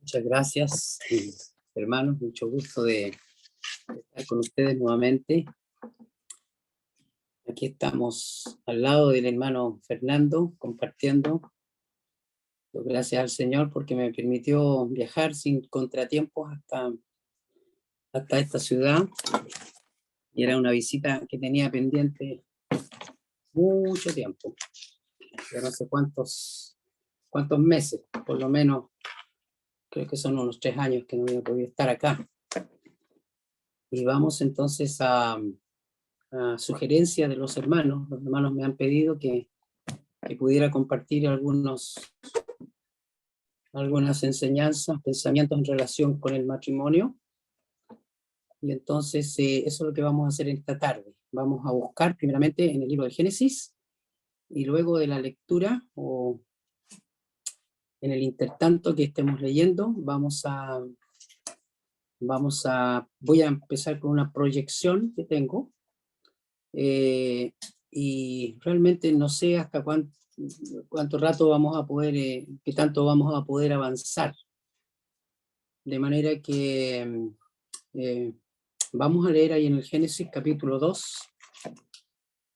Muchas gracias, hermanos. Mucho gusto de estar con ustedes nuevamente. Aquí estamos al lado del hermano Fernando, compartiendo. Gracias al Señor porque me permitió viajar sin contratiempos hasta esta ciudad. Y era una visita que tenía pendiente mucho tiempo. Ya no sé cuántos meses, por lo menos. Creo que son unos 3 años que no había podido estar acá. Y vamos entonces a sugerencia de los hermanos. Los hermanos me han pedido que pudiera compartir algunas enseñanzas, pensamientos en relación con el matrimonio. Y entonces eso es lo que vamos a hacer esta tarde. Vamos a buscar primeramente en el libro de Génesis, y luego de la lectura o en el intertanto que estemos leyendo, voy a empezar con una proyección que tengo, y realmente no sé hasta cuánto rato vamos a poder, qué tanto vamos a poder avanzar. De manera que vamos a leer ahí en el Génesis capítulo 2,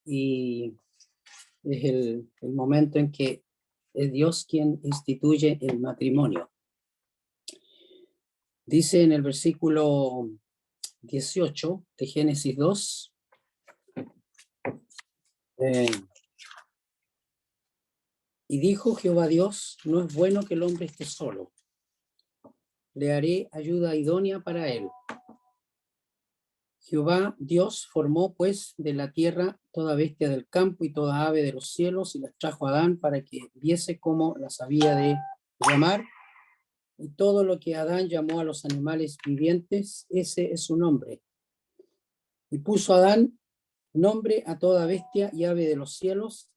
y es el momento en que es Dios quien instituye el matrimonio. Dice en el versículo 18 de Génesis 2, y dijo Jehová Dios, no es bueno que el hombre esté solo, le haré ayuda idónea para él. Jehová Dios formó pues de la tierra toda bestia del campo y toda ave de los cielos, y las trajo a Adán para que viese cómo las había de llamar. Y todo lo que Adán llamó a los animales vivientes, ese es su nombre. Y puso Adán nombre a toda bestia y ave de los cielos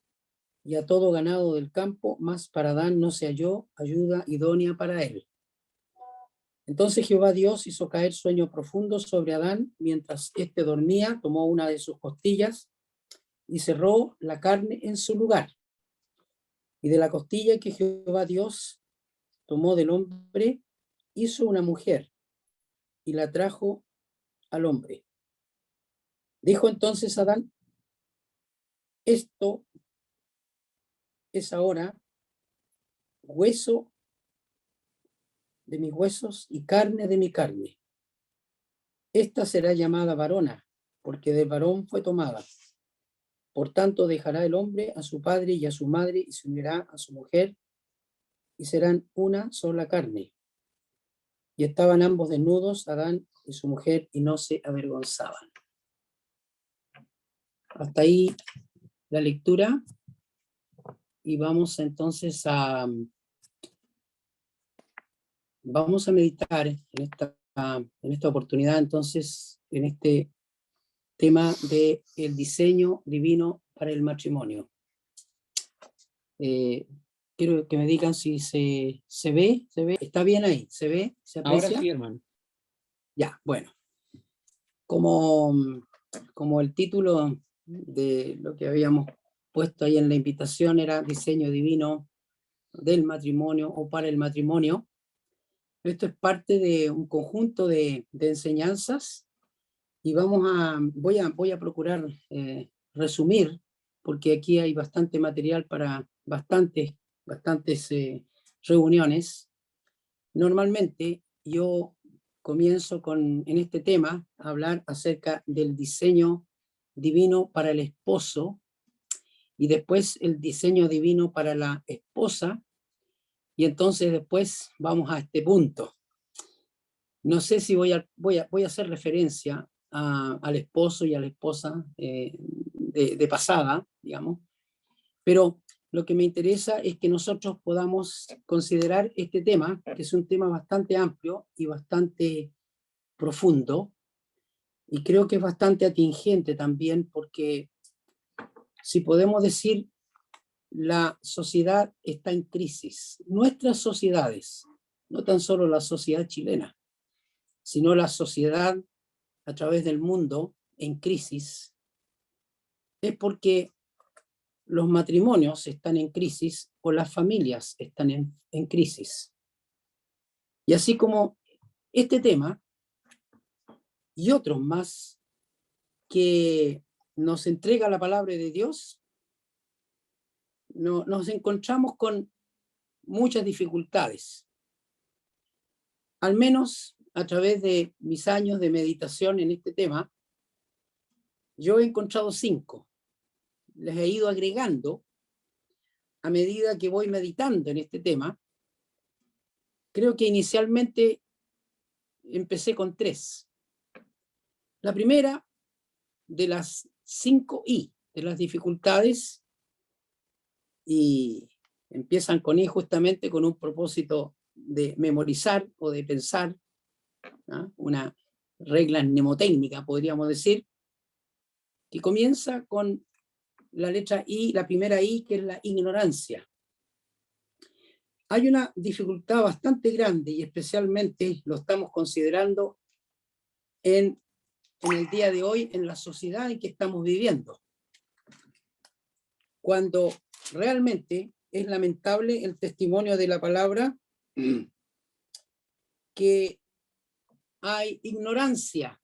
y a todo ganado del campo, mas para Adán no se halló ayuda idónea para él. Entonces Jehová Dios hizo caer sueño profundo sobre Adán, mientras éste dormía, tomó una de sus costillas y cerró la carne en su lugar. Y de la costilla que Jehová Dios tomó del hombre, hizo una mujer y la trajo al hombre. Dijo entonces Adán, esto es ahora hueso de mis huesos y carne de mi carne. Esta será llamada varona, porque del varón fue tomada. Por tanto dejará el hombre a su padre y a su madre, y se unirá a su mujer, y serán una sola carne. Y estaban ambos desnudos, Adán y su mujer, y no se avergonzaban. Hasta ahí la lectura, y vamos entonces a meditar en esta oportunidad, entonces, en este tema del diseño divino para el matrimonio. Quiero que me digan si se ve, ¿está bien ahí? ¿Se ve? ¿Se aprecia? Ahora sí, hermano. Ya, bueno. Como el título de lo que habíamos puesto ahí en la invitación era diseño divino del matrimonio o para el matrimonio, esto es parte de un conjunto de enseñanzas, y voy a procurar resumir, porque aquí hay bastante material para bastantes reuniones. Normalmente yo comienzo en este tema a hablar acerca del diseño divino para el esposo, y después el diseño divino para la esposa, y entonces después vamos a este punto. No sé si voy a hacer referencia al esposo y a la esposa de pasada, digamos, pero lo que me interesa es que nosotros podamos considerar este tema, que es un tema bastante amplio y bastante profundo, y creo que es bastante atingente también, porque si podemos decir, la sociedad está en crisis. Nuestras sociedades, no tan solo la sociedad chilena, sino la sociedad a través del mundo en crisis, es porque los matrimonios están en crisis o las familias están en crisis. Y así como este tema y otros más que nos entrega la palabra de Dios, nos encontramos con muchas dificultades. Al menos a través de mis años de meditación en este tema, yo he encontrado 5. Les he ido agregando a medida que voy meditando en este tema. Creo que inicialmente empecé con 3. La primera de las 5 I, de las dificultades, y empiezan con I justamente con un propósito de memorizar o de pensar, ¿no? Una regla mnemotécnica, podríamos decir, que comienza con la letra I, la primera I, que es la ignorancia. Hay una dificultad bastante grande y especialmente lo estamos considerando en el día de hoy, en la sociedad en que estamos viviendo. Cuando realmente es lamentable el testimonio de la palabra que hay ignorancia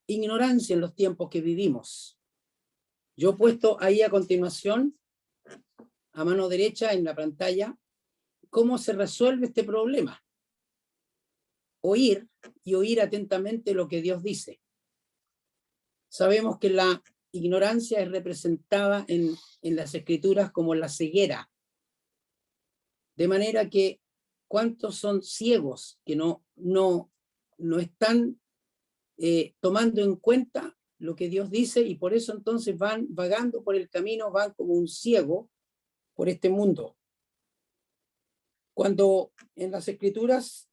en los tiempos que vivimos. Yo he puesto ahí a continuación, a mano derecha en la pantalla, cómo se resuelve este problema. Oír y oír atentamente lo que Dios dice. Sabemos que la ignorancia es representada en las escrituras como la ceguera. De manera que cuántos son ciegos que no están tomando en cuenta lo que Dios dice, y por eso entonces van vagando por el camino, van como un ciego por este mundo. Cuando en las escrituras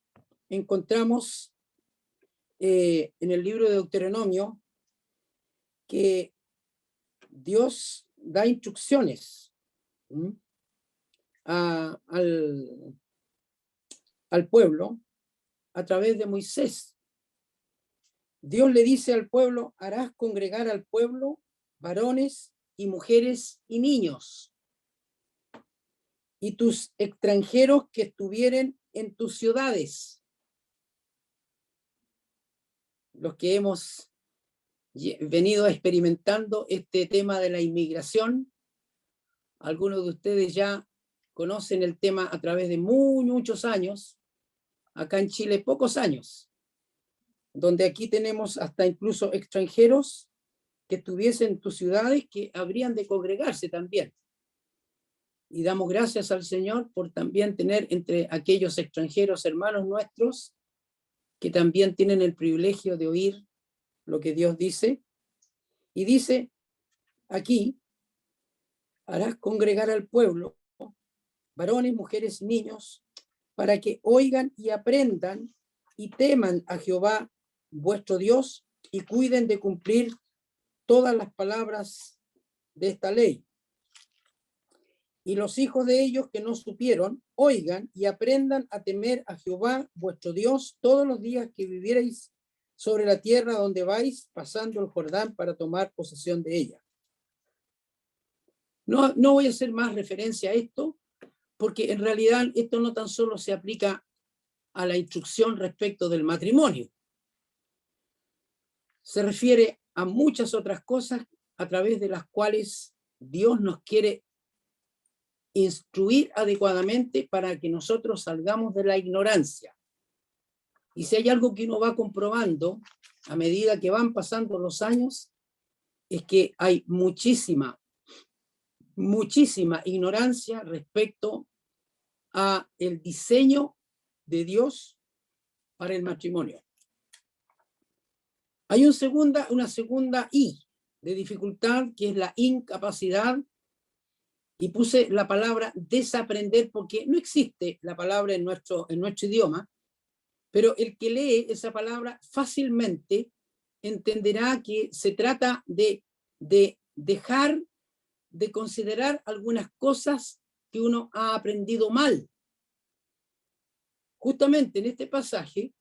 encontramos en el libro de Deuteronomio que Dios da instrucciones al pueblo a través de Moisés. Dios le dice al pueblo: harás congregar al pueblo varones y mujeres y niños, y tus extranjeros que estuvieren en tus ciudades. Los que hemos venido experimentando este tema de la inmigración, algunos de ustedes ya conocen el tema a través de muchos años, acá en Chile pocos años, donde aquí tenemos hasta incluso extranjeros que estuviesen en tus ciudades que habrían de congregarse también. Y damos gracias al Señor por también tener entre aquellos extranjeros hermanos nuestros que también tienen el privilegio de oír lo que Dios dice. Y dice aquí: harás congregar al pueblo, varones, mujeres y niños, para que oigan y aprendan y teman a Jehová vuestro Dios y cuiden de cumplir todas las palabras de esta ley. Y los hijos de ellos que no supieron, oigan y aprendan a temer a Jehová vuestro Dios todos los días que vivierais sobre la tierra donde vais pasando el Jordán para tomar posesión de ella. No voy a hacer más referencia a esto, porque en realidad esto no tan solo se aplica a la instrucción respecto del matrimonio. Se refiere a muchas otras cosas a través de las cuales Dios nos quiere instruir adecuadamente para que nosotros salgamos de la ignorancia. Y si hay algo que uno va comprobando a medida que van pasando los años, es que hay muchísima ignorancia respecto a el diseño de Dios para el matrimonio. Hay una segunda I de dificultad, que es la incapacidad, y puse la palabra desaprender porque no existe la palabra en nuestro idioma, pero el que lee esa palabra fácilmente entenderá que se trata de dejar de considerar algunas cosas que uno ha aprendido mal. Justamente en este pasaje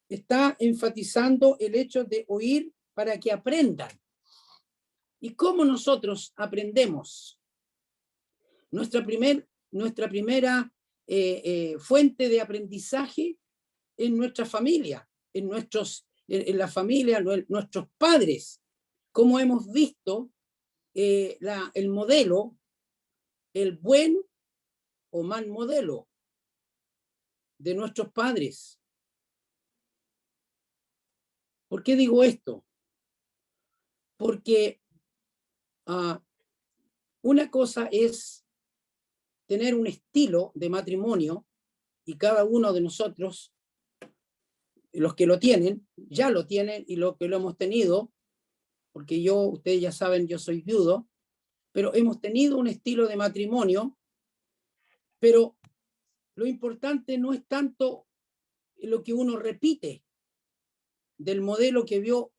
está enfatizando el hecho de oír para que aprendan. ¿Y cómo nosotros aprendemos? Nuestra primera fuente de aprendizaje en nuestra familia, en la familia, nuestros padres, como hemos visto el modelo, el buen o mal modelo de nuestros padres. ¿Por qué digo esto? Porque una cosa es tener un estilo de matrimonio, y cada uno de nosotros, los que lo tienen, ya lo tienen, y los que lo hemos tenido, porque ustedes ya saben, yo soy viudo, pero hemos tenido un estilo de matrimonio, pero lo importante no es tanto lo que uno repite del modelo que vio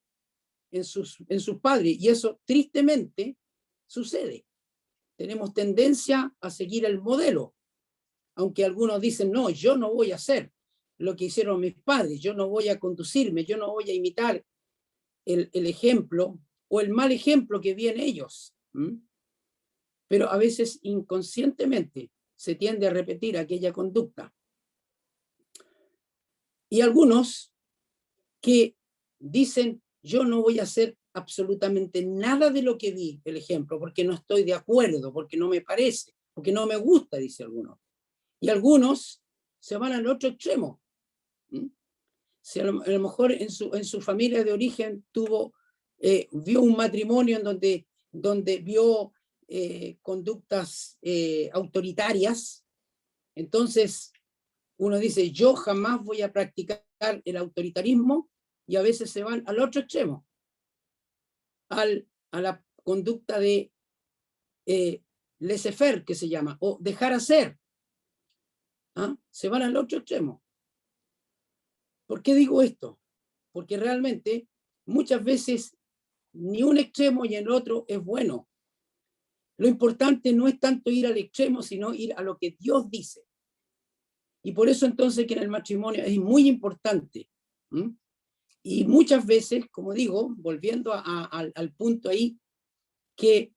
en sus padres, y eso tristemente sucede. Tenemos tendencia a seguir el modelo, aunque algunos dicen, no, yo no voy a hacer lo que hicieron mis padres, yo no voy a conducirme, yo no voy a imitar el ejemplo o el mal ejemplo que vi en ellos. Pero a veces inconscientemente se tiende a repetir aquella conducta. Y algunos que dicen, yo no voy a hacer absolutamente nada de lo que vi, el ejemplo, porque no estoy de acuerdo, porque no me parece, porque no me gusta, dice alguno. Y algunos se van al otro extremo. Si a lo mejor en su familia de origen vio un matrimonio en donde vio conductas autoritarias, entonces uno dice, yo jamás voy a practicar el autoritarismo, y a veces se van al otro extremo, a la conducta de laissez-faire, que se llama, o dejar hacer. Se van al otro extremo. ¿Por qué digo esto? Porque realmente muchas veces ni un extremo y el otro es bueno. Lo importante no es tanto ir al extremo, sino ir a lo que Dios dice. Y por eso entonces que en el matrimonio es muy importante. Y muchas veces, como digo, volviendo al punto ahí, que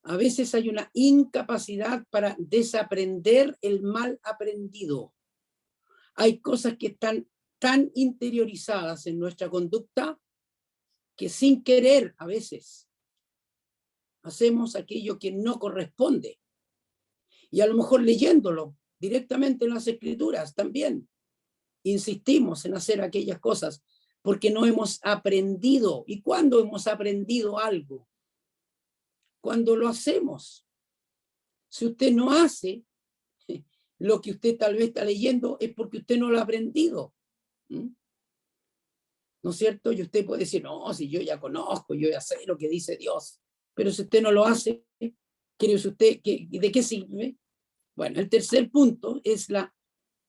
a veces hay una incapacidad para desaprender el mal aprendido. Hay cosas que están tan interiorizadas en nuestra conducta que sin querer a veces hacemos aquello que no corresponde. Y a lo mejor leyéndolo directamente en las Escrituras también insistimos en hacer aquellas cosas porque no hemos aprendido. ¿Y cuándo hemos aprendido algo? Cuando lo hacemos. Si usted no hace lo que usted tal vez está leyendo, es porque usted no lo ha aprendido. ¿No es cierto? Y usted puede decir, no, si yo ya conozco, yo ya sé lo que dice Dios. Pero si usted no lo hace, ¿cree usted de qué sirve? Bueno, el tercer punto es la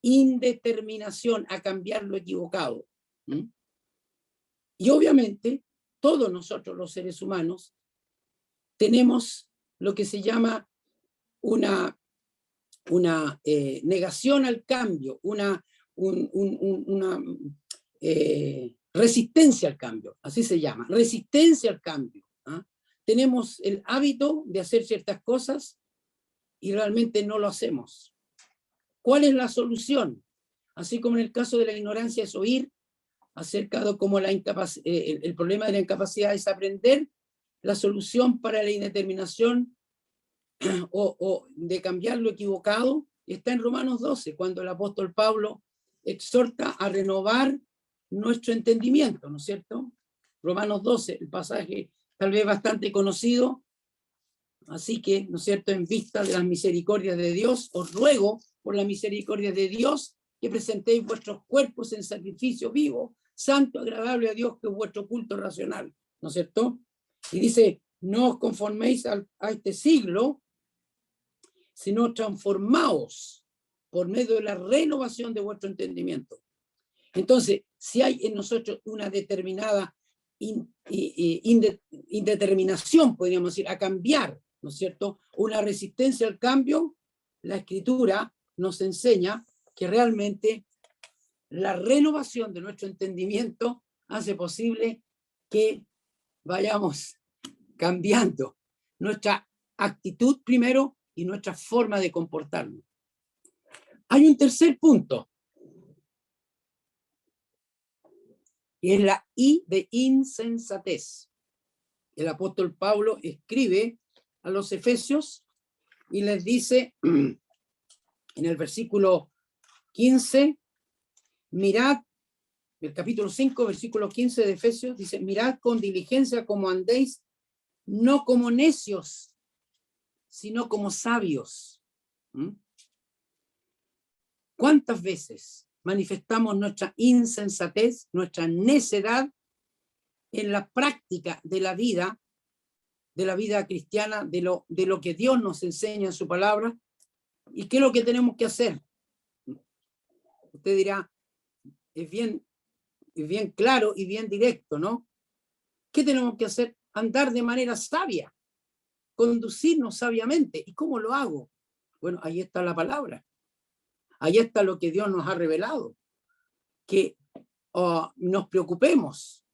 indeterminación a cambiar lo equivocado. Y obviamente, todos nosotros los seres humanos tenemos lo que se llama una negación al cambio, una resistencia al cambio, así se llama, resistencia al cambio. Tenemos el hábito de hacer ciertas cosas y realmente no lo hacemos. ¿Cuál es la solución? Así como en el caso de la ignorancia es oír, acerca de cómo el problema de la incapacidad es aprender, la solución para la indeterminación o de cambiar lo equivocado está en Romanos 12, cuando el apóstol Pablo exhorta a renovar nuestro entendimiento, ¿no es cierto? Romanos 12, el pasaje tal vez bastante conocido. Así que, ¿no es cierto?, en vista de las misericordias de Dios, os ruego por la misericordia de Dios que presentéis vuestros cuerpos en sacrificio vivo, santo, agradable a Dios, que es vuestro culto racional, ¿no es cierto? Y dice, no os conforméis a este siglo, sino transformaos por medio de la renovación de vuestro entendimiento. Entonces, si hay en nosotros una determinada indeterminación, podríamos decir, a cambiar, ¿no es cierto?, una resistencia al cambio, la Escritura nos enseña que realmente la renovación de nuestro entendimiento hace posible que vayamos cambiando nuestra actitud primero y nuestra forma de comportarnos. Hay un tercer punto, y es la I de insensatez. El apóstol Pablo escribe a los efesios y les dice en el versículo 15, mirad, el capítulo 5, versículo 15 de Efesios, dice, mirad con diligencia como andéis, no como necios, sino como sabios. ¿Cuántas veces manifestamos nuestra insensatez, nuestra necedad en la práctica de la vida cristiana, de lo que Dios nos enseña en su palabra? ¿Y qué es lo que tenemos que hacer? Usted dirá, es bien claro y bien directo, ¿no? ¿Qué tenemos que hacer? Andar de manera sabia, conducirnos sabiamente. ¿Y cómo lo hago? Bueno, ahí está la palabra. Ahí está lo que Dios nos ha revelado. Que nos preocupemos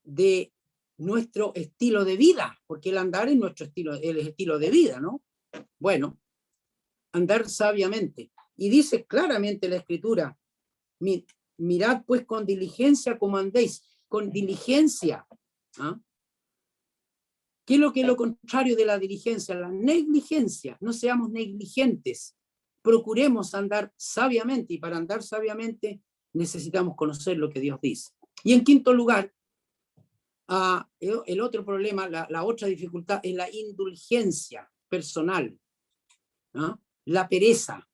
de nuestro estilo de vida, porque el andar es nuestro estilo, el estilo de vida, ¿no? Bueno, andar sabiamente. Y dice claramente la Escritura, mirad pues con diligencia como andéis, con diligencia. ¿Ah? ¿Qué es lo contrario de la diligencia? La negligencia. No seamos negligentes. Procuremos andar sabiamente, y para andar sabiamente necesitamos conocer lo que Dios dice. Y en quinto lugar, el otro problema, la otra dificultad es la indulgencia personal, ¿no? La pereza,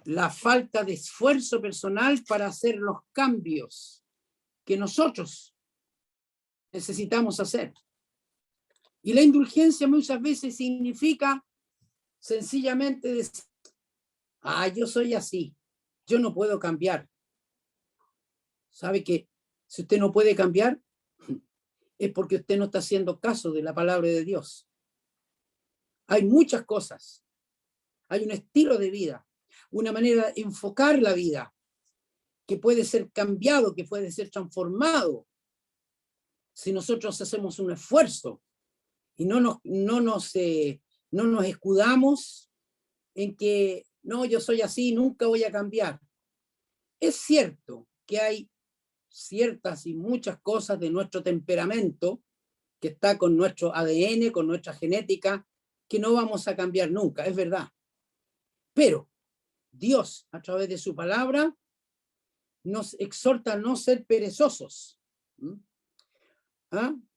la falta de esfuerzo personal para hacer los cambios que nosotros necesitamos hacer. Y la indulgencia muchas veces significa sencillamente decir, yo soy así, yo no puedo cambiar. ¿Sabe que si usted no puede cambiar, es porque usted no está haciendo caso de la palabra de Dios? Hay muchas cosas. Hay un estilo de vida, una manera de enfocar la vida que puede ser cambiado, que puede ser transformado si nosotros hacemos un esfuerzo y no nos escudamos en que no, yo soy así, nunca voy a cambiar. Es cierto que hay ciertas y muchas cosas de nuestro temperamento que está con nuestro ADN, con nuestra genética, que no vamos a cambiar nunca, es verdad. Pero Dios, a través de su palabra, nos exhorta a no ser perezosos.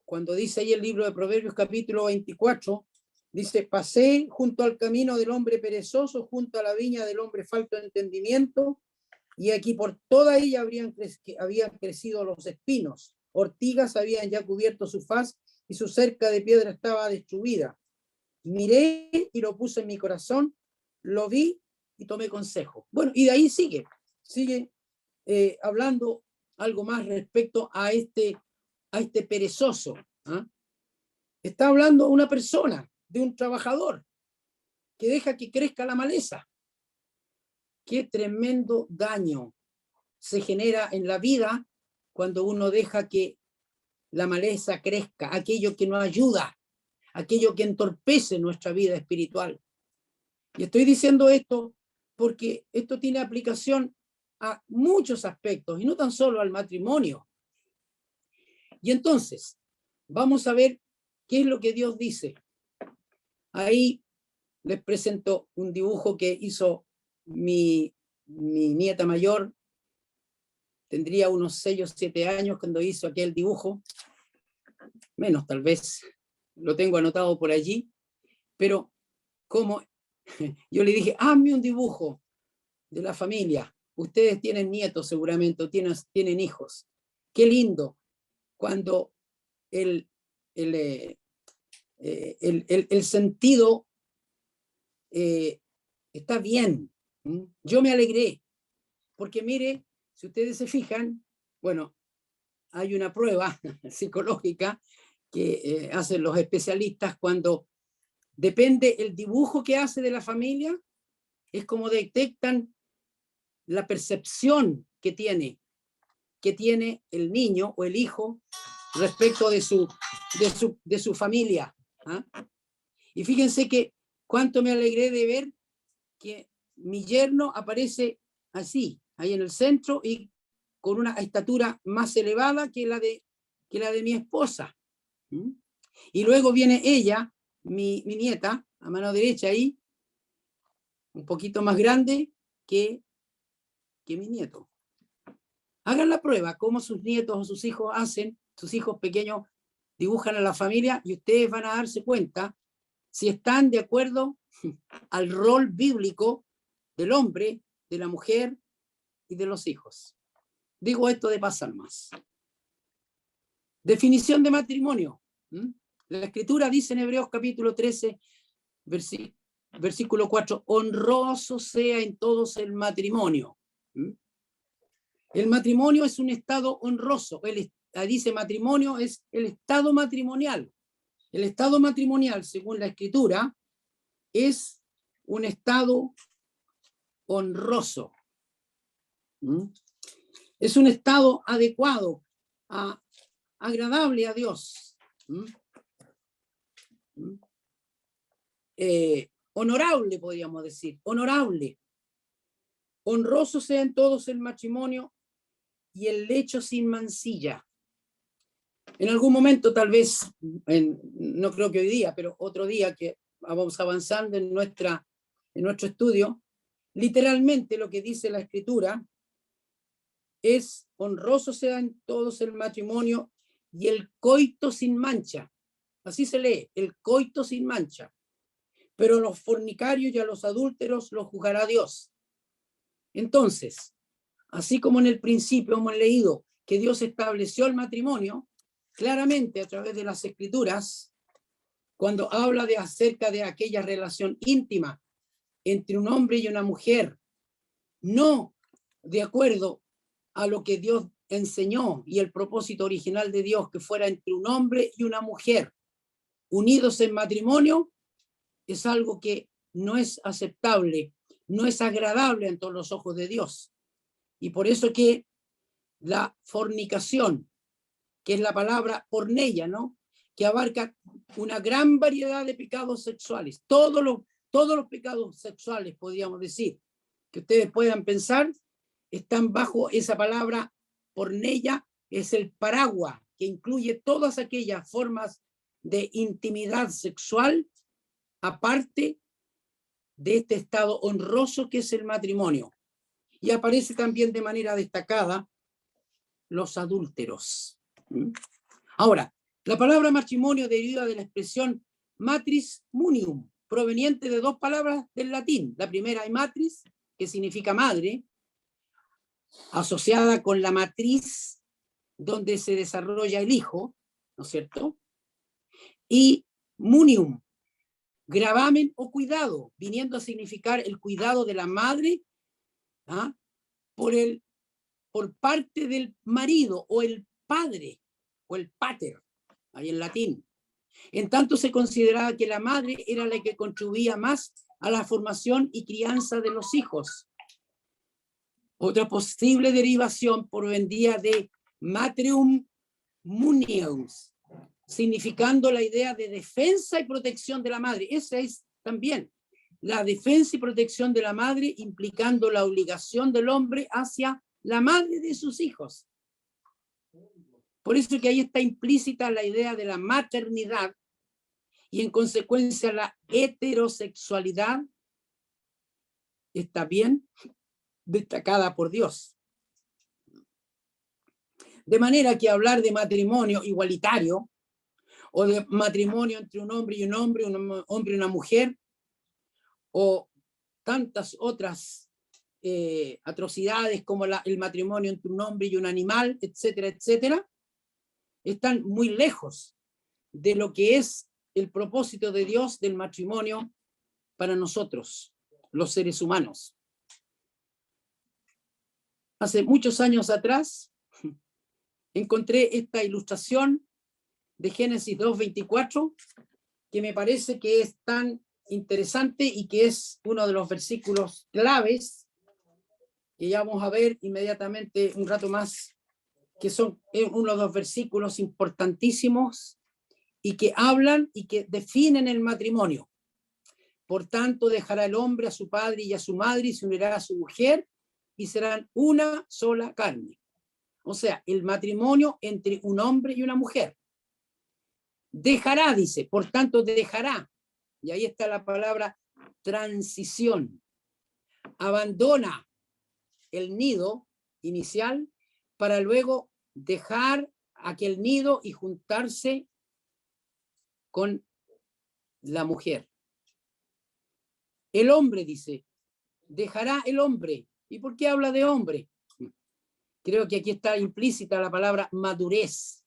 Cuando dice ahí el libro de Proverbios capítulo 24, dice, pasé junto al camino del hombre perezoso, junto a la viña del hombre falto de entendimiento, y aquí por toda ella habían crecido los espinos, ortigas habían ya cubierto su faz, y su cerca de piedra estaba destruida. Miré y lo puse en mi corazón, lo vi y tomé consejo. Bueno, y de ahí sigue hablando algo más respecto a este perezoso. Está hablando una persona, de un trabajador, que deja que crezca la maleza. Qué tremendo daño se genera en la vida cuando uno deja que la maleza crezca, aquello que no ayuda, aquello que entorpece nuestra vida espiritual. Y estoy diciendo esto porque esto tiene aplicación a muchos aspectos y no tan solo al matrimonio. Y entonces, vamos a ver qué es lo que Dios dice. Ahí les presento un dibujo que hizo mi nieta mayor. Tendría unos 6 o 7 años cuando hizo aquel dibujo. Menos tal vez. Lo tengo anotado por allí. Pero como yo le dije, hazme un dibujo de la familia. Ustedes tienen nietos seguramente, tienen hijos. Qué lindo cuando el sentido está bien. Yo me alegré, porque mire, si ustedes se fijan, bueno, hay una prueba psicológica que hacen los especialistas cuando depende el dibujo que hace de la familia, es como detectan la percepción que tiene el niño o el hijo respecto de su familia. Y fíjense que cuánto me alegré de ver que mi yerno aparece así, ahí en el centro y con una estatura más elevada que la de mi esposa. Y luego viene ella, mi nieta, a mano derecha ahí, un poquito más grande que mi nieto. Hagan la prueba, cómo sus nietos o sus hijos hacen, sus hijos pequeños dibujan a la familia y ustedes van a darse cuenta si están de acuerdo al rol bíblico del hombre, de la mujer y de los hijos. Digo esto de pasar más. Definición de matrimonio. La Escritura dice en Hebreos capítulo 13, versículo 4, honroso sea en todos el matrimonio. El matrimonio es un estado honroso. Dice matrimonio es el estado matrimonial. El estado matrimonial, según la Escritura, es un estado honroso. Es un estado adecuado, agradable a Dios. Honorable, podríamos decir, honorable. Honroso sea en todos el matrimonio y el lecho sin mancilla. En algún momento, tal vez, no creo que hoy día, pero otro día que vamos avanzando en nuestro estudio, literalmente lo que dice la Escritura es honroso sea en todos el matrimonio y el coito sin mancha. Así se lee, el coito sin mancha. Pero a los fornicarios y a los adúlteros los juzgará Dios. Entonces, así como en el principio hemos leído que Dios estableció el matrimonio, claramente a través de las Escrituras, cuando habla acerca de aquella relación íntima entre un hombre y una mujer, no de acuerdo a lo que Dios enseñó y el propósito original de Dios, que fuera entre un hombre y una mujer unidos en matrimonio, es algo que no es aceptable, no es agradable ante los ojos de Dios. Y por eso que la fornicación, que es la palabra porneia, ¿no?, que abarca una gran variedad de pecados sexuales, todos los pecados sexuales, podríamos decir, que ustedes puedan pensar, están bajo esa palabra porneia, es el paraguas que incluye todas aquellas formas de intimidad sexual, aparte de este estado honroso que es el matrimonio. Y aparece también de manera destacada los adúlteros. Ahora, la palabra matrimonio deriva de la expresión matris munium, proveniente de dos palabras del latín. La primera es matris, que significa madre, asociada con la matriz donde se desarrolla el hijo, ¿no es cierto? Y munium, gravamen o cuidado, viniendo a significar el cuidado de la madre por parte del marido o el padre o el pater, ahí en latín. En tanto se consideraba que la madre era la que contribuía más a la formación y crianza de los hijos. Otra posible derivación provendría de matrium muniens, significando la idea de defensa y protección de la madre. Esa es también la defensa y protección de la madre, implicando la obligación del hombre hacia la madre de sus hijos. Por eso que ahí está implícita la idea de la maternidad y en consecuencia la heterosexualidad está bien destacada por Dios. De manera que hablar de matrimonio igualitario o de matrimonio entre un hombre y un hombre y una mujer, o tantas otras atrocidades como el matrimonio entre un hombre y un animal, etcétera, etcétera, están muy lejos de lo que es el propósito de Dios del matrimonio para nosotros, los seres humanos. Hace muchos años atrás encontré esta ilustración de Génesis 2:24 que me parece que es tan interesante y que es uno de los versículos claves que ya vamos a ver inmediatamente un rato más, que son uno de los versículos importantísimos y que hablan y que definen el matrimonio. Por tanto, dejará el hombre a su padre y a su madre y se unirá a su mujer y serán una sola carne. O sea, el matrimonio entre un hombre y una mujer. Dejará, dice, por tanto dejará. Y ahí está la palabra transición. Abandona el nido inicial para luego dejar aquel nido y juntarse con la mujer. El hombre, dice, dejará el hombre. ¿Y por qué habla de hombre? Creo que aquí está implícita la palabra madurez.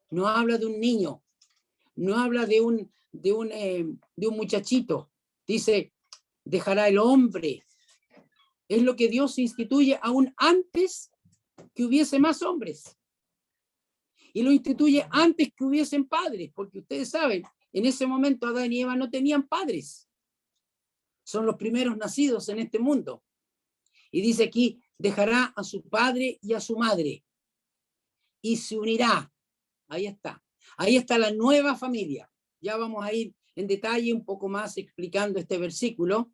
No habla de un niño, no habla de un muchachito. Dice, dejará el hombre. Es lo que Dios instituye aún antes que hubiese más hombres. Y lo instituye antes que hubiesen padres, porque ustedes saben, en ese momento Adán y Eva no tenían padres. Son los primeros nacidos en este mundo. Y dice aquí, dejará a su padre y a su madre y se unirá. Ahí está. Ahí está la nueva familia. Ya vamos a ir en detalle un poco más explicando este versículo,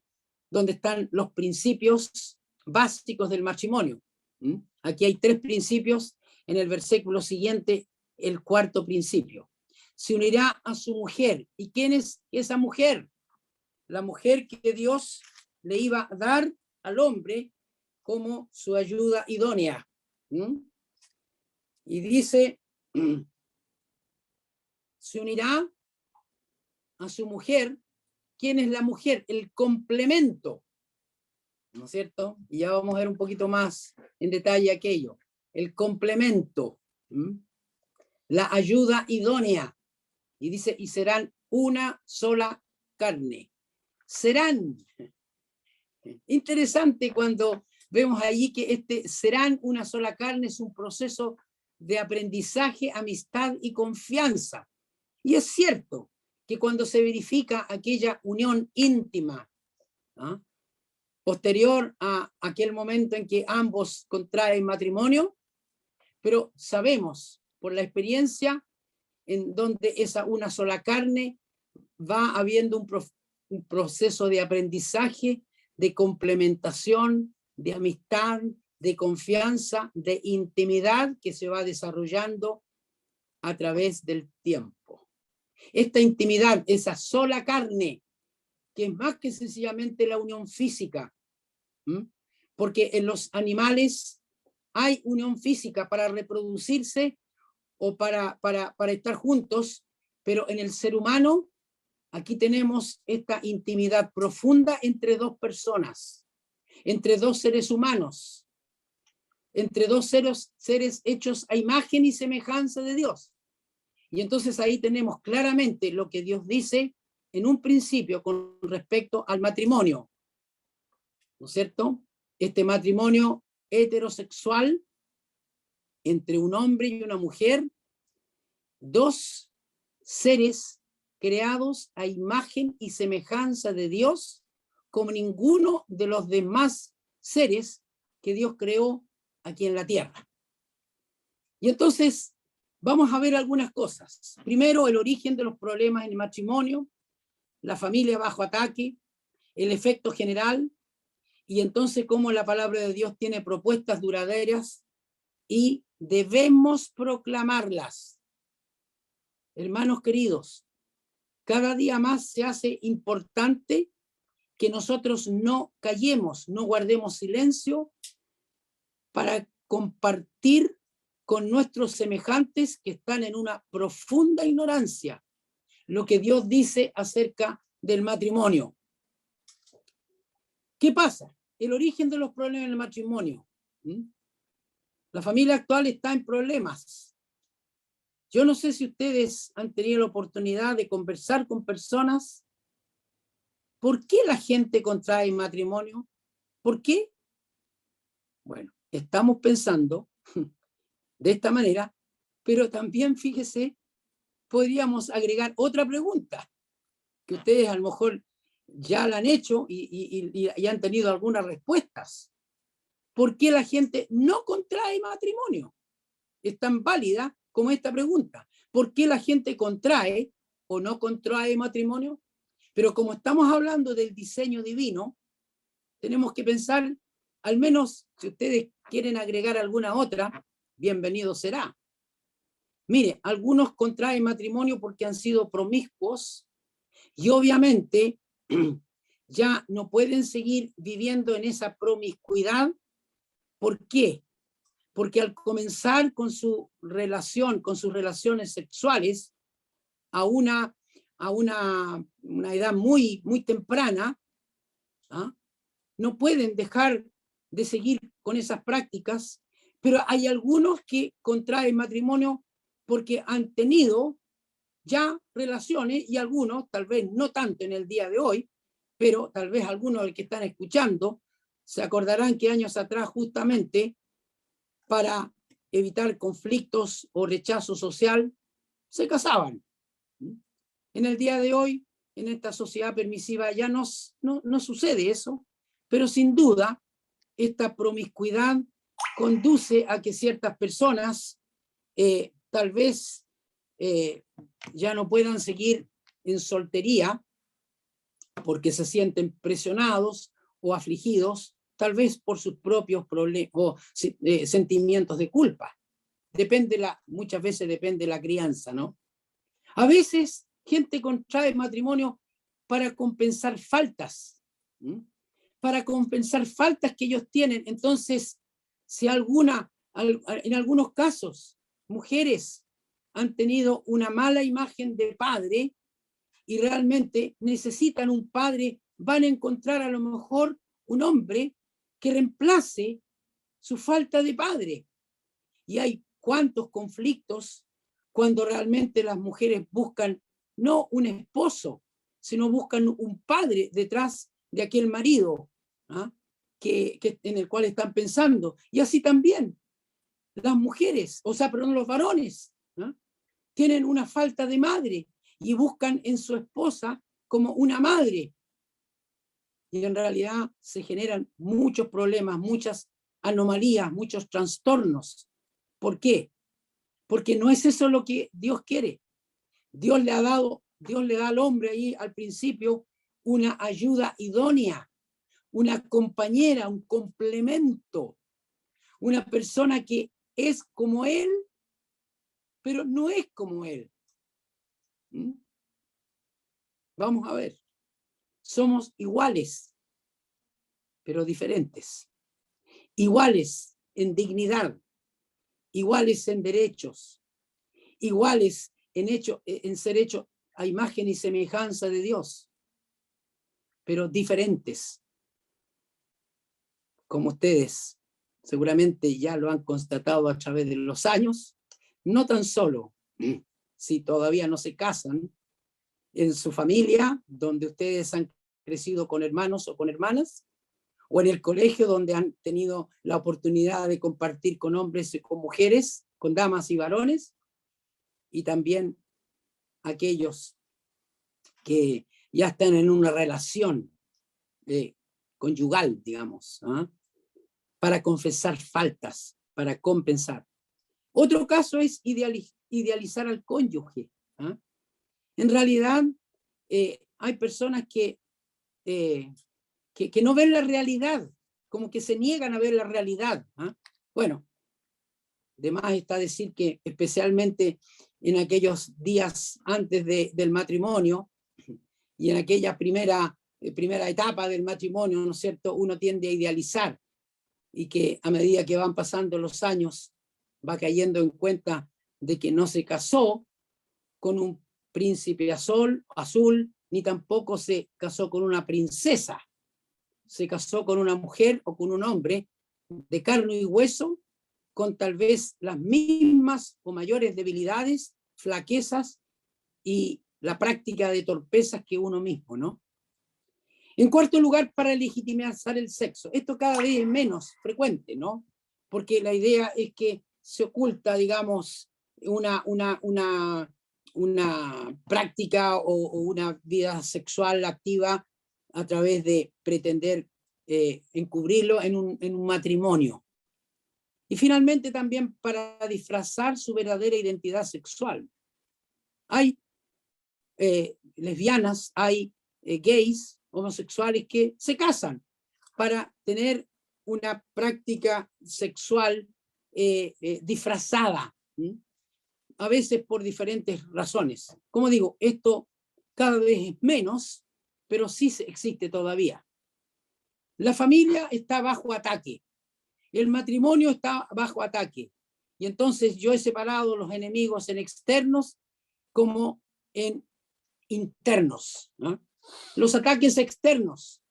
donde están los principios básicos del matrimonio. Aquí hay 3 principios. En el versículo siguiente, el 4º principio. Se unirá a su mujer. ¿Y quién es esa mujer? La mujer que Dios le iba a dar al hombre como su ayuda idónea. Y dice, se unirá a su mujer. ¿Quién es la mujer? El complemento, ¿no es cierto? Y ya vamos a ver un poquito más en detalle aquello. El complemento, la ayuda idónea. Y dice, y serán una sola carne. Serán. Interesante cuando vemos allí que serán una sola carne es un proceso de aprendizaje, amistad y confianza. Y es cierto que cuando se verifica aquella unión íntima, posterior a aquel momento en que ambos contraen matrimonio, pero sabemos por la experiencia en donde esa una sola carne va habiendo un proceso de aprendizaje, de complementación, de amistad, de confianza, de intimidad que se va desarrollando a través del tiempo. Esta intimidad, esa sola carne, que es más que sencillamente la unión física, porque en los animales hay unión física para reproducirse o para estar juntos, pero en el ser humano aquí tenemos esta intimidad profunda entre 2 personas, entre 2 seres humanos, entre 2 seres hechos a imagen y semejanza de Dios. Y entonces ahí tenemos claramente lo que Dios dice en un principio con respecto al matrimonio, ¿no es cierto? Este matrimonio heterosexual entre un hombre y una mujer, 2 seres creados a imagen y semejanza de Dios, como ninguno de los demás seres que Dios creó aquí en la tierra. Y entonces vamos a ver algunas cosas. Primero, el origen de los problemas en el matrimonio, la familia bajo ataque, el efecto general, y entonces cómo la palabra de Dios tiene propuestas duraderas y debemos proclamarlas. Hermanos queridos, cada día más se hace importante que nosotros no callemos, no guardemos silencio para compartir con nuestros semejantes que están en una profunda ignorancia lo que Dios dice acerca del matrimonio. ¿Qué pasa? El origen de los problemas en el matrimonio. La familia actual está en problemas. Yo no sé si ustedes han tenido la oportunidad de conversar con personas. ¿Por qué la gente contrae matrimonio? ¿Por qué? Bueno, estamos pensando de esta manera, pero también, fíjese, podríamos agregar otra pregunta, que ustedes a lo mejor ya la han hecho y han tenido algunas respuestas. ¿Por qué la gente no contrae matrimonio? Es tan válida como esta pregunta. ¿Por qué la gente contrae o no contrae matrimonio? Pero como estamos hablando del diseño divino, tenemos que pensar, al menos si ustedes quieren agregar alguna otra, bienvenido será. Mire, algunos contraen matrimonio porque han sido promiscuos y obviamente ya no pueden seguir viviendo en esa promiscuidad. ¿Por qué? Porque al comenzar con su relación, con sus relaciones sexuales a una edad muy, muy temprana, ¿ah? No pueden dejar de seguir con esas prácticas, pero hay algunos que contraen matrimonio porque han tenido ya relaciones y algunos, tal vez no tanto en el día de hoy, pero tal vez algunos de los que están escuchando se acordarán que años atrás justamente para evitar conflictos o rechazo social se casaban. En el día de hoy, en esta sociedad permisiva ya no sucede eso, pero sin duda esta promiscuidad conduce a que ciertas personas tal vez ya no puedan seguir en soltería porque se sienten presionados o afligidos, tal vez por sus propios problemas o sentimientos de culpa. Muchas veces depende de la crianza, ¿no? A veces gente contrae matrimonio para compensar faltas, para compensar faltas que ellos tienen. Entonces, si en algunos casos, mujeres han tenido una mala imagen de padre y realmente necesitan un padre, van a encontrar a lo mejor un hombre que reemplace su falta de padre. Y hay cuántos conflictos cuando realmente las mujeres buscan no un esposo, sino buscan un padre detrás de aquel marido, ¿ah? En el cual están pensando. Y así también las mujeres, los varones, ¿ah? Tienen una falta de madre y buscan en su esposa como una madre. Y en realidad se generan muchos problemas, muchas anomalías, muchos trastornos. ¿Por qué? Porque no es eso lo que Dios quiere. Dios le da al hombre ahí al principio una ayuda idónea, una compañera, un complemento, una persona que es como él, pero no es como él. Vamos a ver. Somos iguales, pero diferentes. Iguales en dignidad, iguales en derechos, iguales en ser hechos a imagen y semejanza de Dios, pero diferentes. Como ustedes seguramente ya lo han constatado a través de los años, no tan solo si todavía no se casan, en su familia, donde ustedes han crecido con hermanos o con hermanas, o en el colegio donde han tenido la oportunidad de compartir con hombres y con mujeres, con damas y varones, y también aquellos que ya están en una relación conyugal, digamos, ¿ah? Para confesar faltas, para compensar. Otro caso es idealizar al cónyuge, ¿ah? En realidad, hay personas que no ven la realidad, como que se niegan a ver la realidad, ¿ah? Bueno, de más está decir que especialmente en aquellos días antes del matrimonio y en aquella primera etapa del matrimonio, ¿no es cierto?, uno tiende a idealizar y que a medida que van pasando los años va cayendo en cuenta de que no se casó con un príncipe azul, ni tampoco se casó con una princesa. Se casó con una mujer o con un hombre de carne y hueso, con tal vez las mismas o mayores debilidades, flaquezas y la práctica de torpezas que uno mismo, ¿no? En cuarto lugar, para legitimizar el sexo. Esto cada vez es menos frecuente, ¿no? Porque la idea es que se oculta, digamos, una práctica o una vida sexual activa a través de pretender encubrirlo en un matrimonio. Y finalmente también para disfrazar su verdadera identidad sexual. Hay lesbianas, hay gays, homosexuales que se casan para tener una práctica sexual disfrazada, a veces por diferentes razones. Como digo, esto cada vez es menos, pero sí existe todavía. La familia está bajo ataque, el matrimonio está bajo ataque, y entonces yo he separado los enemigos en externos como en internos, ¿no? Los ataques externos,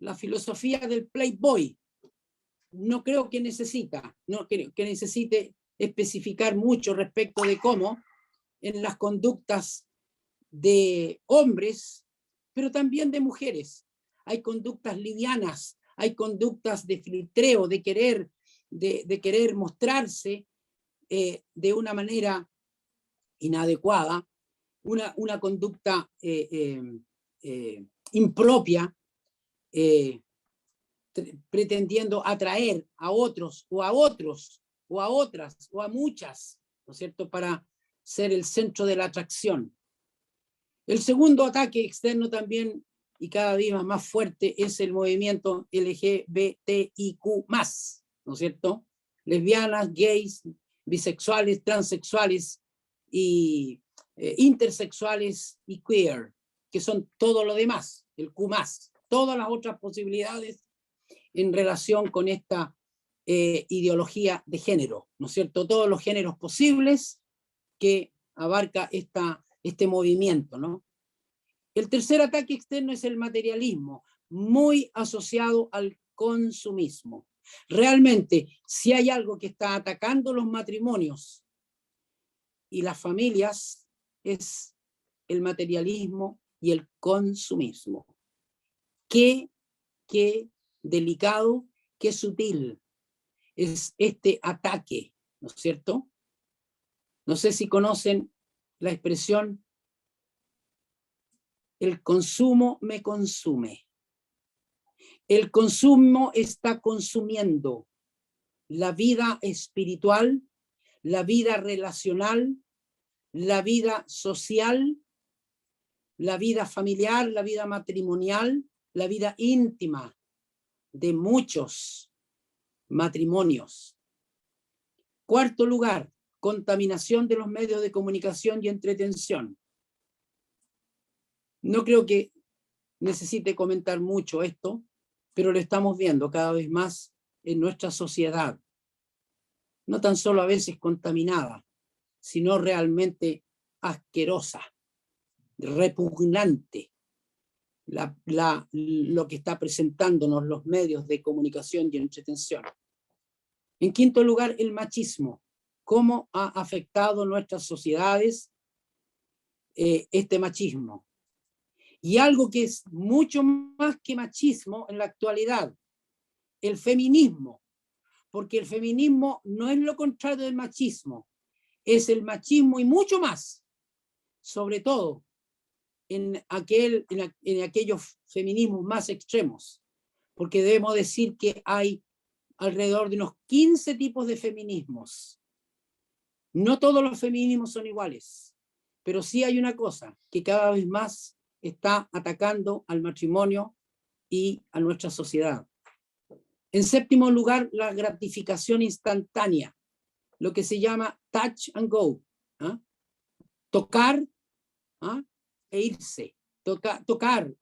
la filosofía del playboy, no creo que necesite especificar mucho respecto de cómo en las conductas de hombres, pero también de mujeres, hay conductas livianas, hay conductas de filtreo, de querer mostrarse de una manera inadecuada, una conducta impropia, pretendiendo atraer a otros o a otras o a muchas, ¿no es cierto?, para ser el centro de la atracción. El segundo ataque externo también, y cada día más fuerte, es el movimiento LGBTIQ+, ¿no es cierto? Lesbianas, gays, bisexuales, transexuales y intersexuales y queer, que son todo lo demás, el Q+, todas las otras posibilidades en relación con esta ideología de género, ¿no es cierto? Todos los géneros posibles que abarca este movimiento, ¿no? El tercer ataque externo es el materialismo, muy asociado al consumismo. Realmente, si hay algo que está atacando los matrimonios y las familias, es el materialismo y el consumismo. Qué delicado, qué sutil es este ataque, ¿no es cierto? No sé si conocen la expresión el consumo me consume. El consumo está consumiendo la vida espiritual, la vida relacional, la vida social, la vida familiar, la vida matrimonial, la vida íntima de muchos matrimonios. Cuarto lugar, contaminación de los medios de comunicación y entretención. No creo que necesite comentar mucho esto, pero lo estamos viendo cada vez más en nuestra sociedad. No tan solo a veces contaminada, sino realmente asquerosa, repugnante, lo que está presentándonos los medios de comunicación y entretención. En quinto lugar, el machismo. ¿Cómo ha afectado nuestras sociedades este machismo? Y algo que es mucho más que machismo en la actualidad, el feminismo, porque el feminismo no es lo contrario del machismo, es el machismo y mucho más, sobre todo en aquellos feminismos más extremos, porque debemos decir que hay alrededor de unos 15 tipos de feminismos. No todos los feminismos son iguales, pero sí hay una cosa, que cada vez más está atacando al matrimonio y a nuestra sociedad. En séptimo lugar, la gratificación instantánea, lo que se llama touch and go, ¿eh? Tocar e irse, tocar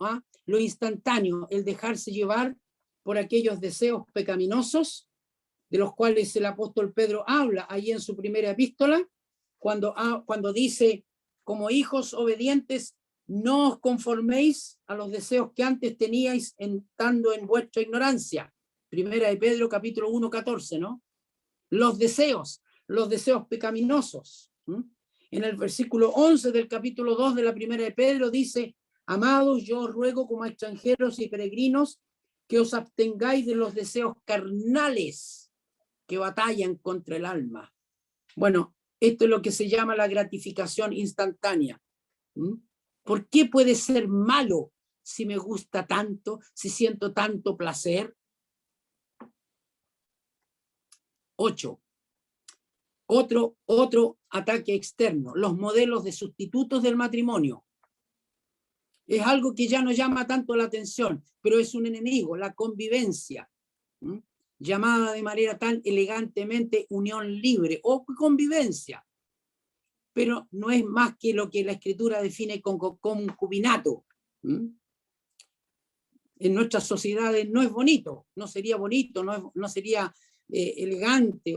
lo instantáneo, el dejarse llevar por aquellos deseos pecaminosos de los cuales el apóstol Pedro habla ahí en su primera epístola, cuando dice, como hijos obedientes, no os conforméis a los deseos que antes teníais estando en vuestra ignorancia. Primera de Pedro, capítulo 1, 14, ¿no? Los deseos pecaminosos. En el versículo 11 del capítulo 2 de la primera de Pedro dice, amados, yo os ruego como extranjeros y peregrinos que os abstengáis de los deseos carnales que batallan contra el alma. Bueno, esto es lo que se llama la gratificación instantánea. ¿Por qué puede ser malo si me gusta tanto, si siento tanto placer? 8. Otro ataque externo, los modelos de sustitutos del matrimonio. es algo que ya no llama tanto la atención, pero es un enemigo, la convivencia, llamada de manera tan elegantemente unión libre o convivencia, pero no es más que lo que la Escritura define como concubinato. En nuestras sociedades no es bonito, no sería bonito, no sería elegante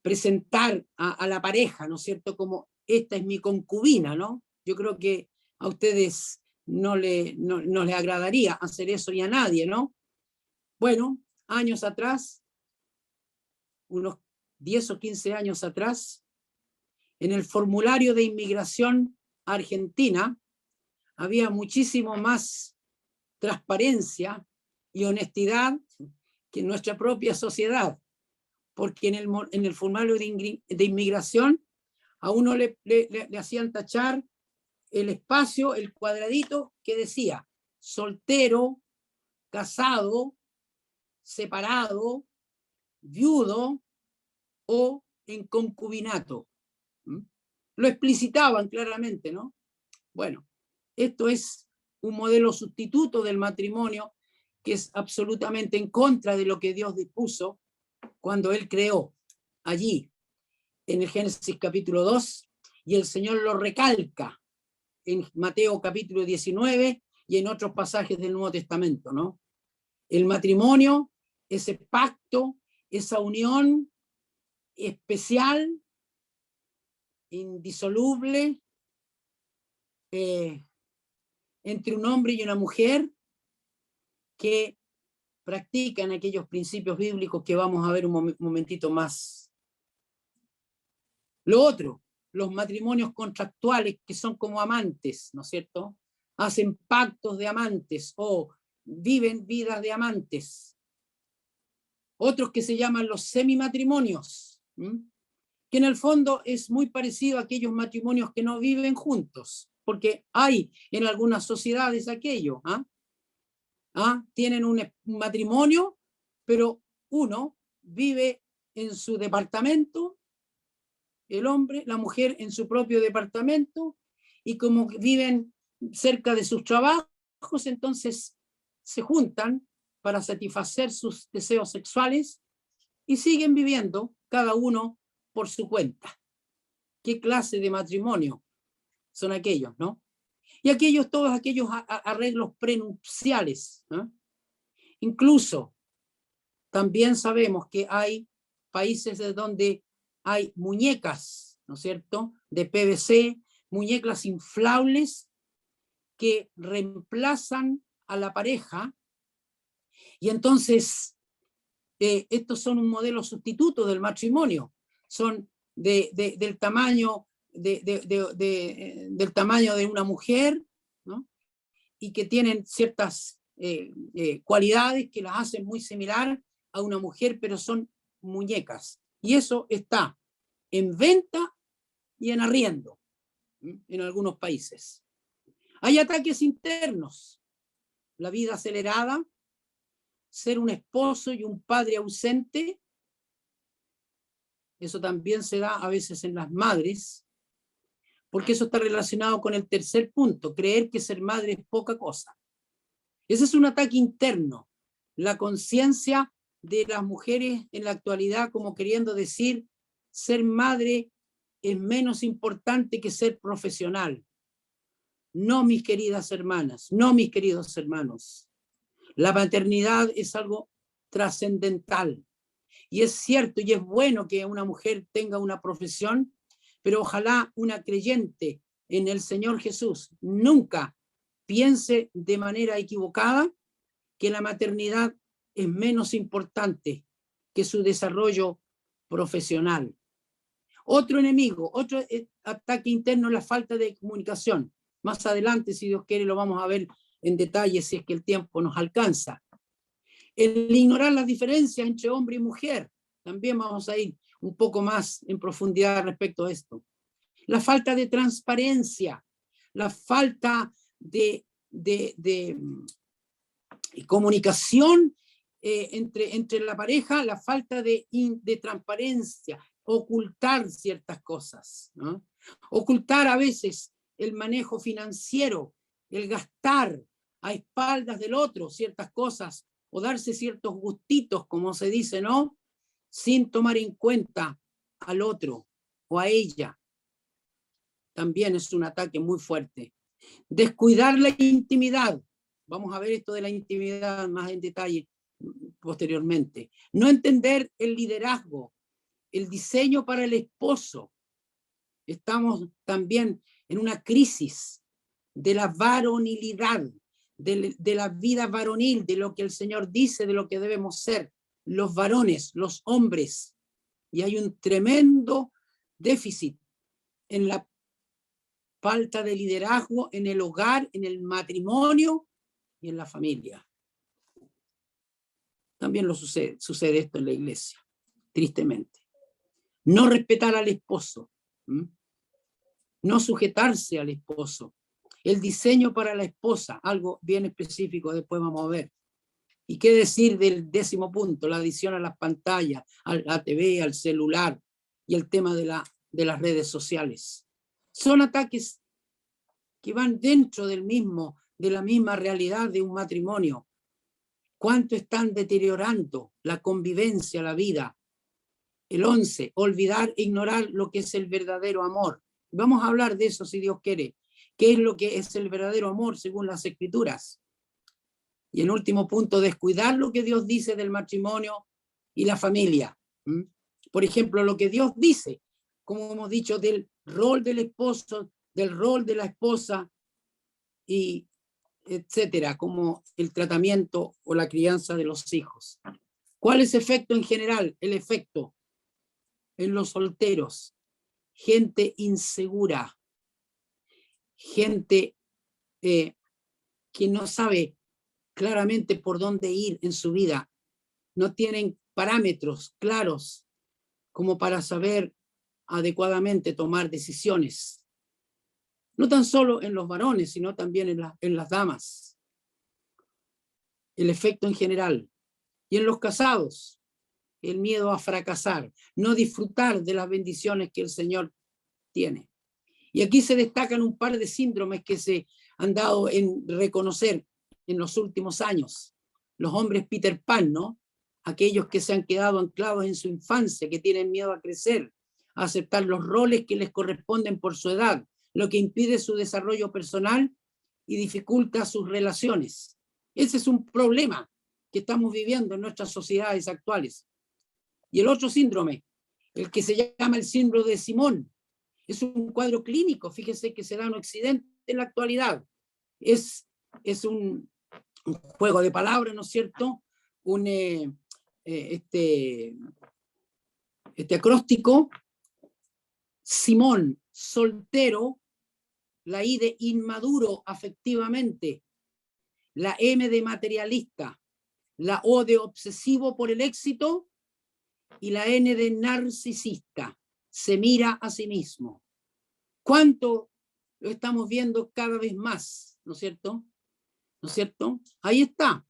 presentar a la pareja, ¿no es cierto? Como esta es mi concubina, ¿no? Yo creo que a ustedes no les agradaría hacer eso y a nadie, ¿no? Bueno, años atrás, unos 10 o 15 años atrás, en el formulario de inmigración argentina había muchísimo más transparencia y honestidad que en nuestra propia sociedad, porque en el formulario de inmigración a uno le hacían tachar el espacio, el cuadradito que decía soltero, casado, separado, viudo o en concubinato. Lo explicitaban claramente, ¿no? Bueno, esto es un modelo sustituto del matrimonio que es absolutamente en contra de lo que Dios dispuso cuando Él creó allí en el Génesis capítulo 2, y el Señor lo recalca en Mateo capítulo 19 y en otros pasajes del Nuevo Testamento, ¿no? El matrimonio, ese pacto, esa unión especial, indisoluble, entre un hombre y una mujer que practican aquellos principios bíblicos que vamos a ver un momentito más. Lo otro, los matrimonios contractuales que son como amantes, ¿no es cierto? Hacen pactos de amantes o viven vidas de amantes. Otros que se llaman los semimatrimonios, que en el fondo es muy parecido a aquellos matrimonios que no viven juntos, porque hay en algunas sociedades aquello, tienen un matrimonio, pero uno vive en su departamento, el hombre, la mujer en su propio departamento, y como viven cerca de sus trabajos, entonces se juntan para satisfacer sus deseos sexuales y siguen viviendo cada uno por su cuenta. ¿Qué clase de matrimonio son aquellos, no? Y todos aquellos arreglos prenupciales, ¿no? Incluso también sabemos que hay países de donde hay muñecas, ¿no es cierto?, de PVC, muñecas inflables que reemplazan a la pareja, y entonces estos son un modelo sustituto del matrimonio, son del tamaño del tamaño de una mujer, ¿no? Y que tienen ciertas cualidades que las hacen muy similar a una mujer, pero son muñecas. Y eso está en venta y en arriendo en algunos países. Hay ataques internos, la vida acelerada, ser un esposo y un padre ausente. Eso también se da a veces en las madres, porque eso está relacionado con el tercer punto, creer que ser madre es poca cosa. Ese es un ataque interno, la conciencia de las mujeres en la actualidad como queriendo decir ser madre es menos importante que ser profesional. No, mis queridas hermanas, no, mis queridos hermanos. La maternidad es algo trascendental. Y es cierto y es bueno que una mujer tenga una profesión, pero ojalá una creyente en el Señor Jesús nunca piense de manera equivocada que la maternidad es menos importante que su desarrollo profesional. Otro enemigo, otro ataque interno es la falta de comunicación. Más adelante, si Dios quiere, lo vamos a ver en detalle si es que el tiempo nos alcanza. El ignorar las diferencias entre hombre y mujer. También vamos a ir un poco más en profundidad respecto a esto. La falta de transparencia, la falta de comunicación entre la pareja, la falta de transparencia, ocultar ciertas cosas, ¿no? Ocultar a veces el manejo financiero el gastar a espaldas del otro ciertas cosas o darse ciertos gustitos, como se dice, ¿no? Sin tomar en cuenta al otro o a ella, también es un ataque muy fuerte. Descuidar la intimidad. Vamos a ver esto de la intimidad más en detalle posteriormente. No entender el liderazgo, el diseño para el esposo. Estamos también en una crisis de la varonilidad, de la vida varonil, de lo que el Señor dice, de lo que debemos ser los varones, los hombres. Y hay un tremendo déficit en la falta de liderazgo en el hogar, en el matrimonio y en la familia. También sucede esto en la iglesia, tristemente. No respetar al esposo, no sujetarse al esposo. El diseño para la esposa, algo bien específico, después vamos a ver. ¿Y qué decir del 10º punto? La adición a las pantallas, a la TV, al celular y el tema de las redes sociales. Son ataques que van dentro de la misma realidad de un matrimonio. ¿Cuánto están deteriorando la convivencia, la vida? El 11, olvidar e ignorar lo que es el verdadero amor. Vamos a hablar de eso si Dios quiere. ¿Qué es lo que es el verdadero amor según las Escrituras? Y el último punto, descuidar lo que Dios dice del matrimonio y la familia. Por ejemplo, lo que Dios dice, como hemos dicho, del rol del esposo, del rol de la esposa, y etcétera, como el tratamiento o la crianza de los hijos. ¿Cuál es el efecto en general? El efecto en los solteros. Gente insegura, gente que no sabe claramente por dónde ir en su vida, no tienen parámetros claros como para saber adecuadamente tomar decisiones, no tan solo en los varones, sino también en las damas. El efecto en general. Y en los casados, el miedo a fracasar, no disfrutar de las bendiciones que el Señor tiene. Y aquí se destacan un par de síndromes que se han dado en reconocer en los últimos años. Los hombres Peter Pan, ¿no? Aquellos que se han quedado anclados en su infancia, que tienen miedo a crecer, a aceptar los roles que les corresponden por su edad, lo que impide su desarrollo personal y dificulta sus relaciones. Ese es un problema que estamos viviendo en nuestras sociedades actuales. Y el otro síndrome, el que se llama el síndrome de Simón, es un cuadro clínico, fíjese que se da en Occidente en la actualidad. Es un juego de palabras, ¿no es cierto? Este acróstico, Simón, soltero, la I de inmaduro afectivamente, la M de materialista, la O de obsesivo por el éxito y la N de narcisista. Se mira a sí mismo. ¿Cuánto lo estamos viendo cada vez más? ¿No es cierto? ¿No es cierto? Ahí está.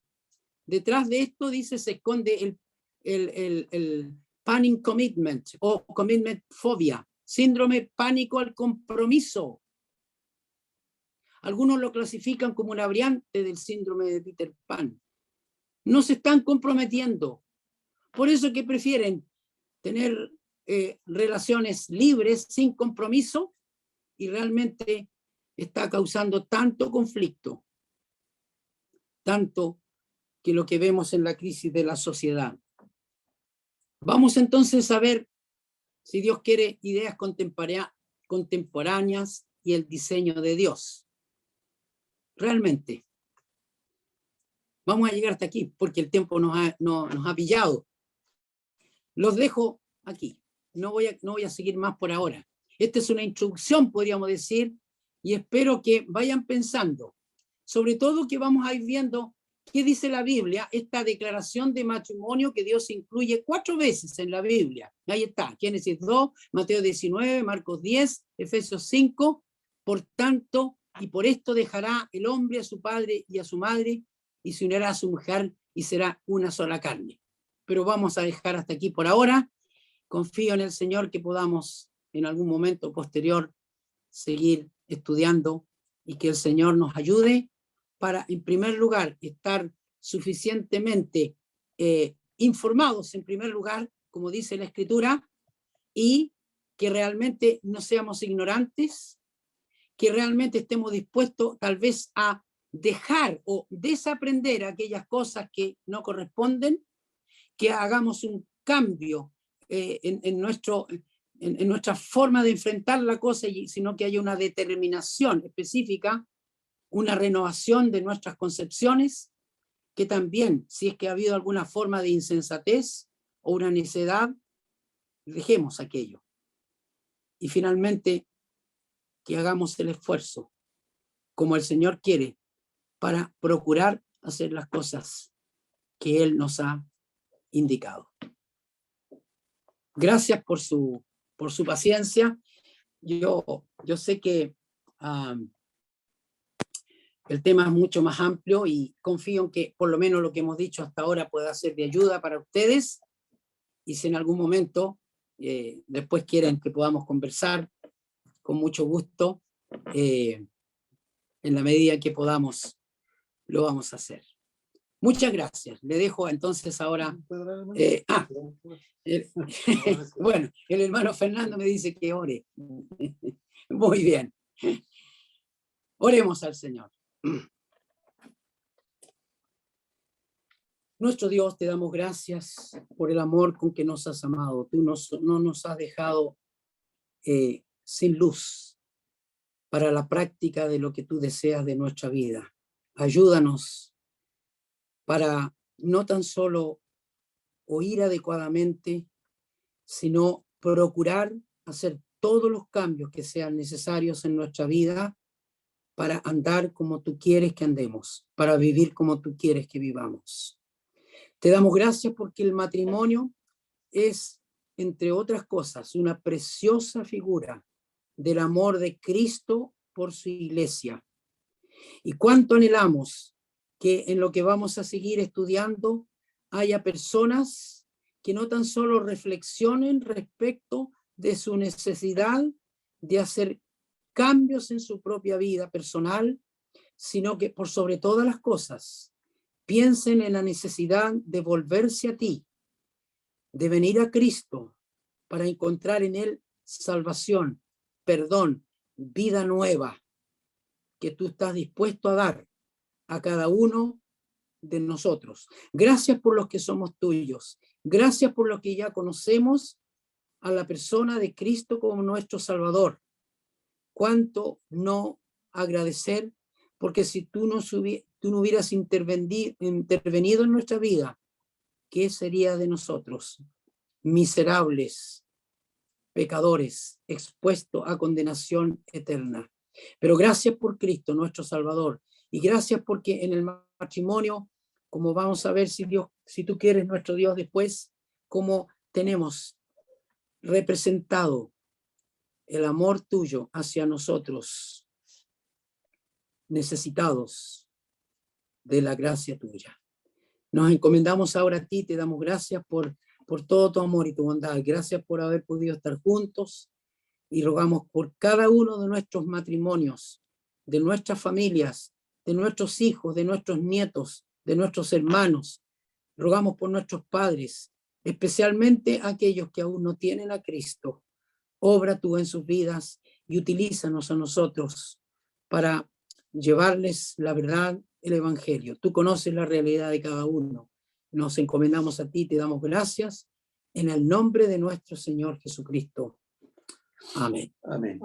Detrás de esto, dice, se esconde el panic commitment o commitment phobia, síndrome pánico al compromiso. Algunos lo clasifican como una variante del síndrome de Peter Pan. No se están comprometiendo. Por eso que prefieren tener relaciones libres, sin compromiso, y realmente está causando tanto conflicto, tanto que lo que vemos en la crisis de la sociedad. Vamos entonces a ver, si Dios quiere, ideas contemporáneas y el diseño de Dios. Realmente. Vamos a llegar hasta aquí, porque el tiempo nos ha pillado. Los dejo aquí. No voy a seguir más por ahora. Esta es una introducción, podríamos decir, y espero que vayan pensando. Sobre todo que vamos a ir viendo qué dice la Biblia, esta declaración de matrimonio que Dios incluye 4 veces en la Biblia. Ahí está, Génesis 2, Mateo 19, Marcos 10, Efesios 5. Por tanto, y por esto dejará el hombre a su padre y a su madre, y se unirá a su mujer, y será una sola carne. Pero vamos a dejar hasta aquí por ahora. Confío en el Señor que podamos en algún momento posterior seguir estudiando y que el Señor nos ayude para, en primer lugar, estar suficientemente informados, en primer lugar, como dice la Escritura, y que realmente no seamos ignorantes, que realmente estemos dispuestos tal vez a dejar o desaprender aquellas cosas que no corresponden, que hagamos un cambio en nuestra forma de enfrentar la cosa, sino que haya una determinación específica, una renovación de nuestras concepciones, que también, si es que ha habido alguna forma de insensatez o una necedad, dejemos aquello. Y finalmente, que hagamos el esfuerzo, como el Señor quiere, para procurar hacer las cosas que Él nos ha indicado. Gracias por su paciencia. Yo sé que el tema es mucho más amplio y confío en que por lo menos lo que hemos dicho hasta ahora pueda ser de ayuda para ustedes. Y si en algún momento después quieren que podamos conversar, con mucho gusto, en la medida que podamos, lo vamos a hacer. Muchas gracias. Le dejo entonces ahora... bueno, el hermano Fernando me dice que ore. Muy bien. Oremos al Señor. Nuestro Dios, te damos gracias por el amor con que nos has amado. Tú no nos has dejado sin luz para la práctica de lo que tú deseas de nuestra vida. Ayúdanos para no tan solo oír adecuadamente, sino procurar hacer todos los cambios que sean necesarios en nuestra vida para andar como tú quieres que andemos, para vivir como tú quieres que vivamos. Te damos gracias porque el matrimonio es, entre otras cosas, una preciosa figura del amor de Cristo por su iglesia. Y cuánto anhelamos que en lo que vamos a seguir estudiando haya personas que no tan solo reflexionen respecto de su necesidad de hacer cambios en su propia vida personal, sino que por sobre todas las cosas piensen en la necesidad de volverse a ti, de venir a Cristo para encontrar en Él salvación, perdón, vida nueva, que tú estás dispuesto a dar a cada uno de nosotros. Gracias por los que somos tuyos. Gracias por los que ya conocemos a la persona de Cristo como nuestro Salvador. Cuánto no agradecer, porque si tú no hubieras intervenido en nuestra vida, ¿qué sería de nosotros? Miserables, pecadores, expuestos a condenación eterna. Pero gracias por Cristo, nuestro Salvador, y gracias porque en el matrimonio, como vamos a ver si tú quieres, nuestro Dios, después, como tenemos representado el amor tuyo hacia nosotros, necesitados de la gracia tuya. Nos encomendamos ahora a ti, te damos gracias por todo tu amor y tu bondad. Gracias por haber podido estar juntos y rogamos por cada uno de nuestros matrimonios, de nuestras familias, de nuestros hijos, de nuestros nietos, de nuestros hermanos. Rogamos por nuestros padres, especialmente aquellos que aún no tienen a Cristo. Obra tú en sus vidas y utilízanos a nosotros para llevarles la verdad, el evangelio. Tú conoces la realidad de cada uno. Nos encomendamos a ti, te damos gracias en el nombre de nuestro Señor Jesucristo. Amén. Amén.